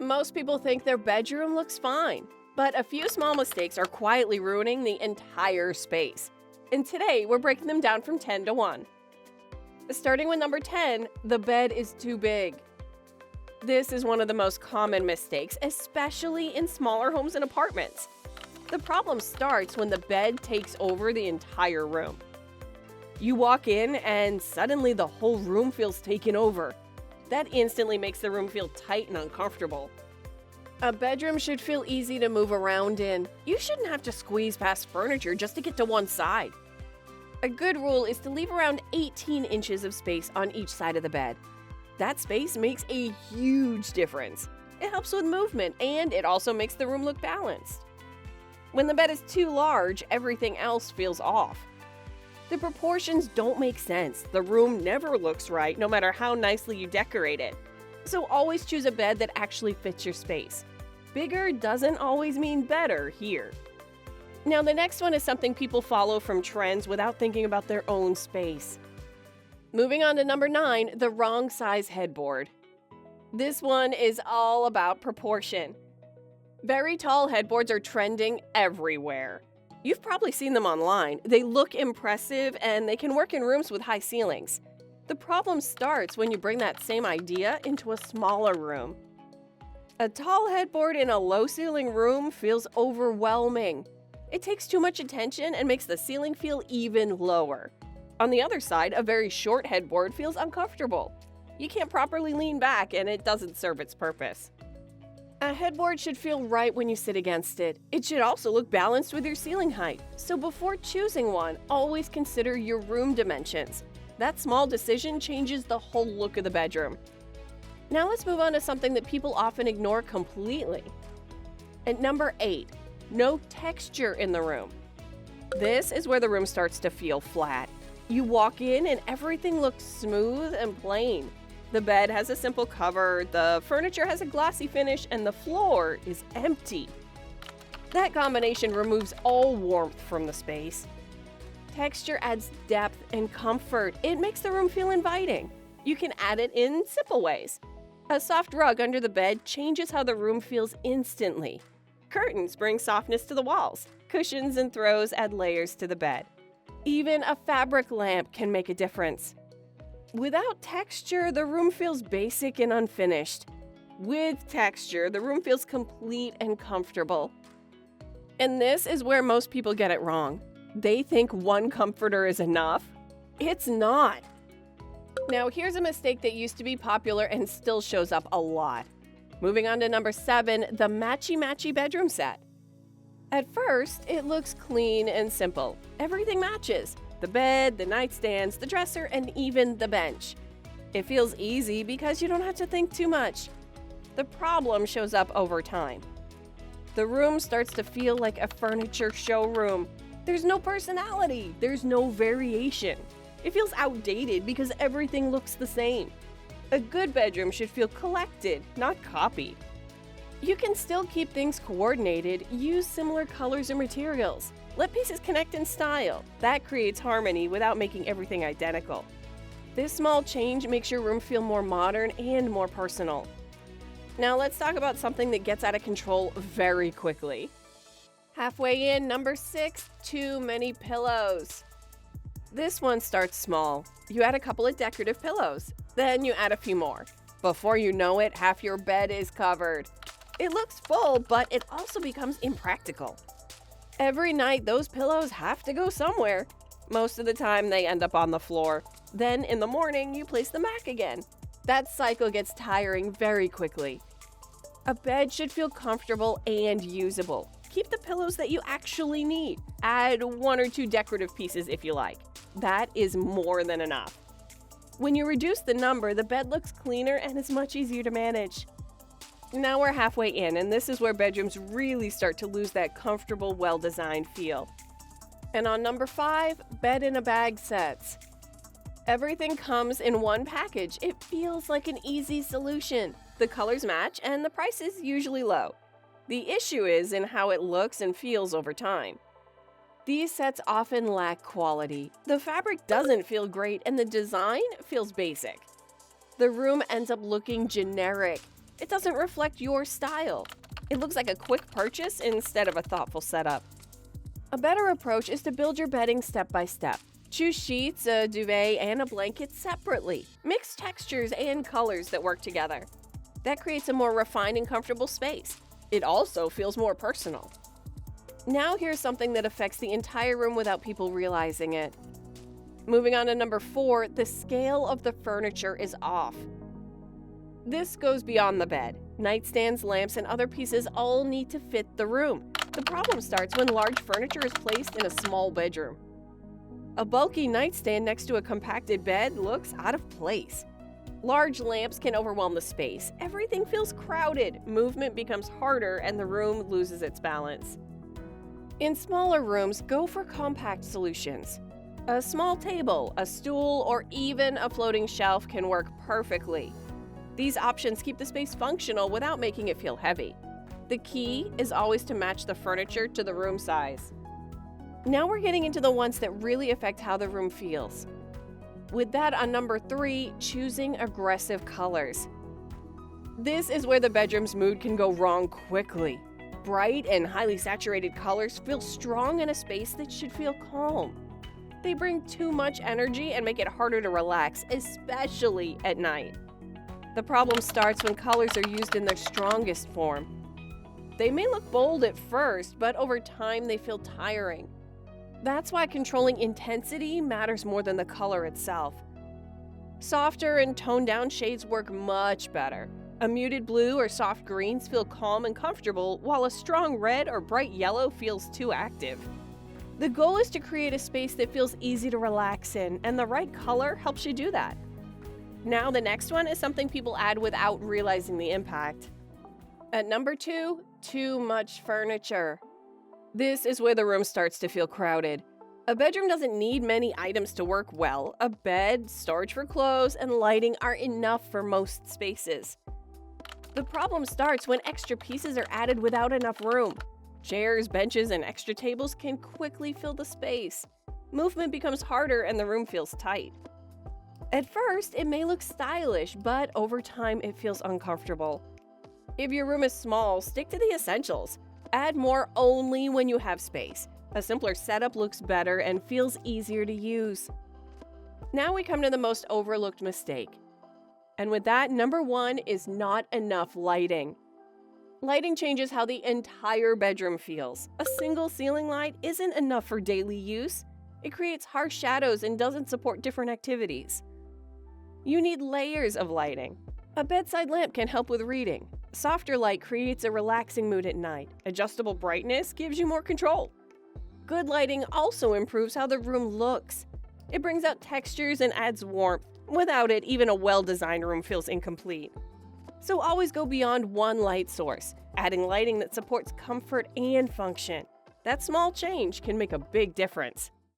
Most people think their bedroom looks fine, but a few small mistakes are quietly ruining the entire space. And today, we're breaking them down from 10 to 1. Starting with number 10, the bed is too big. This is one of the most common mistakes, especially in smaller homes and apartments. The problem starts when the bed takes over the entire room. You walk in and suddenly the whole room feels taken over. That instantly makes the room feel tight and uncomfortable. A bedroom should feel easy to move around in. You shouldn't have to squeeze past furniture just to get to one side. A good rule is to leave around 18 inches of space on each side of the bed. That space makes a huge difference. It helps with movement, and it also makes the room look balanced. When the bed is too large, everything else feels off. The proportions don't make sense. The room never looks right, no matter how nicely you decorate it. So always choose a bed that actually fits your space. Bigger doesn't always mean better here. Now, the next one is something people follow from trends without thinking about their own space. Moving on to number 9, the wrong size headboard. This one is all about proportion. Very tall headboards are trending everywhere. You've probably seen them online. They look impressive and they can work in rooms with high ceilings. The problem starts when you bring that same idea into a smaller room. A tall headboard in a low ceiling room feels overwhelming. It takes too much attention and makes the ceiling feel even lower. On the other side, a very short headboard feels uncomfortable. You can't properly lean back and it doesn't serve its purpose. A headboard should feel right when you sit against it. It should also look balanced with your ceiling height. So before choosing one, always consider your room dimensions. That small decision changes the whole look of the bedroom. Now let's move on to something that people often ignore completely. At number 8, no texture in the room. This is where the room starts to feel flat. You walk in and everything looks smooth and plain. The bed has a simple cover, the furniture has a glossy finish, and the floor is empty. That combination removes all warmth from the space. Texture adds depth and comfort. It makes the room feel inviting. You can add it in simple ways. A soft rug under the bed changes how the room feels instantly. Curtains bring softness to the walls. Cushions and throws add layers to the bed. Even a fabric lamp can make a difference. Without texture, the room feels basic and unfinished. With texture, the room feels complete and comfortable. And this is where most people get it wrong. They think one comforter is enough. It's not. Now, here's a mistake that used to be popular and still shows up a lot. Moving on to number 7, the matchy-matchy bedroom set. At first, it looks clean and simple. Everything matches. The bed, the nightstands, the dresser, and even the bench. It feels easy because you don't have to think too much. The problem shows up over time. The room starts to feel like a furniture showroom. There's no personality. There's no variation. It feels outdated because everything looks the same. A good bedroom should feel collected, not copied. You can still keep things coordinated, use similar colors or materials. Let pieces connect in style. That creates harmony without making everything identical. This small change makes your room feel more modern and more personal. Now let's talk about something that gets out of control very quickly. Halfway in, number 6, too many pillows. This one starts small. You add a couple of decorative pillows. Then you add a few more. Before you know it, half your bed is covered. It looks full, but it also becomes impractical. Every night, those pillows have to go somewhere. Most of the time, they end up on the floor. Then, in the morning, you place them back again. That cycle gets tiring very quickly. A bed should feel comfortable and usable. Keep the pillows that you actually need. Add 1 or 2 decorative pieces if you like. That is more than enough. When you reduce the number, the bed looks cleaner and is much easier to manage. Now we're halfway in, and this is where bedrooms really start to lose that comfortable, well-designed feel. And on number 5, bed-in-a-bag sets. Everything comes in one package. It feels like an easy solution. The colors match, and the price is usually low. The issue is in how it looks and feels over time. These sets often lack quality. The fabric doesn't feel great, and the design feels basic. The room ends up looking generic. It doesn't reflect your style. It looks like a quick purchase instead of a thoughtful setup. A better approach is to build your bedding step by step. Choose sheets, a duvet, and a blanket separately. Mix textures and colors that work together. That creates a more refined and comfortable space. It also feels more personal. Now here's something that affects the entire room without people realizing it. Moving on to number 4, the scale of the furniture is off. This goes beyond the bed. Nightstands, lamps, and other pieces all need to fit the room. The problem starts when large furniture is placed in a small bedroom. A bulky nightstand next to a compacted bed looks out of place. Large lamps can overwhelm the space. Everything feels crowded, movement becomes harder, and the room loses its balance. In smaller rooms, go for compact solutions. A small table, a stool, or even a floating shelf can work perfectly. These options keep the space functional without making it feel heavy. The key is always to match the furniture to the room size. Now we're getting into the ones that really affect how the room feels. With that, on number 3, choosing aggressive colors. This is where the bedroom's mood can go wrong quickly. Bright and highly saturated colors feel strong in a space that should feel calm. They bring too much energy and make it harder to relax, especially at night. The problem starts when colors are used in their strongest form. They may look bold at first, but over time they feel tiring. That's why controlling intensity matters more than the color itself. Softer and toned-down shades work much better. A muted blue or soft greens feel calm and comfortable, while a strong red or bright yellow feels too active. The goal is to create a space that feels easy to relax in, and the right color helps you do that. Now the next one is something people add without realizing the impact. At number 2, too much furniture. This is where the room starts to feel crowded. A bedroom doesn't need many items to work well. A bed, storage for clothes, and lighting are enough for most spaces. The problem starts when extra pieces are added without enough room. Chairs, benches, and extra tables can quickly fill the space. Movement becomes harder and the room feels tight. At first, it may look stylish, but over time it feels uncomfortable. If your room is small, stick to the essentials. Add more only when you have space. A simpler setup looks better and feels easier to use. Now we come to the most overlooked mistake. And with that, number 1 is not enough lighting. Lighting changes how the entire bedroom feels. A single ceiling light isn't enough for daily use. It creates harsh shadows and doesn't support different activities. You need layers of lighting. A bedside lamp can help with reading. Softer light creates a relaxing mood at night. Adjustable brightness gives you more control. Good lighting also improves how the room looks. It brings out textures and adds warmth. Without it, even a well-designed room feels incomplete. So always go beyond one light source, adding lighting that supports comfort and function. That small change can make a big difference.